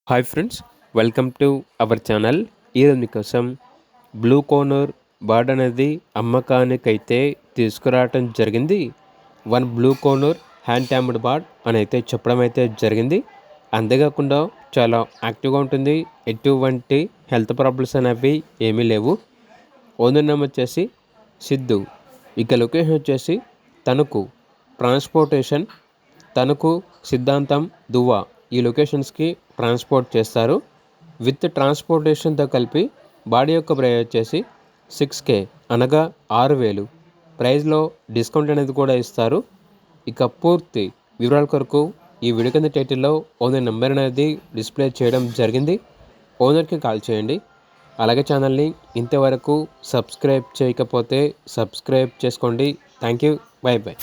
Hi friends, welcome to our channel. ఈరోజు మీకోసం blue conure bird అనేది అమ్మకానికైతే తీసుకురావటం జరిగింది. One blue conure hand tamed bird అని అయితే చెప్పడం అయితే జరిగింది. అంతేకాకుండా చాలా యాక్టివ్గా ఉంటుంది. ఎటువంటి హెల్త్ ప్రాబ్లమ్స్ అనేవి ఏమీ లేవు. ఓనర్ నేమ్ వచ్చేసి సిద్ధు. ఇక లొకేషన్ వచ్చేసి తణుకు. ట్రాన్స్పోర్టేషన్ తణుకు, సిద్ధాంతం, దువ్వ ఈ లొకేషన్స్కి ట్రాన్స్పోర్ట్ చేస్తారు. విత్ ట్రాన్స్పోర్టేషన్తో కలిపి బాడీ యొక్క ప్రైస్ వచ్చేసి 6K అనగా 6,000. ప్రైస్లో డిస్కౌంట్ అనేది కూడా ఇస్తారు. ఇక పూర్తి వివరాల కొరకు ఈ వీడియో కింద టైటిల్లో ఓనర్ నెంబర్ అనేది డిస్ప్లే చేయడం జరిగింది. ఓనర్కి కాల్ చేయండి. అలాగే ఛానల్ని ఇంతవరకు సబ్స్క్రైబ్ చేయకపోతే సబ్స్క్రైబ్ చేసుకోండి. Thank you. By by.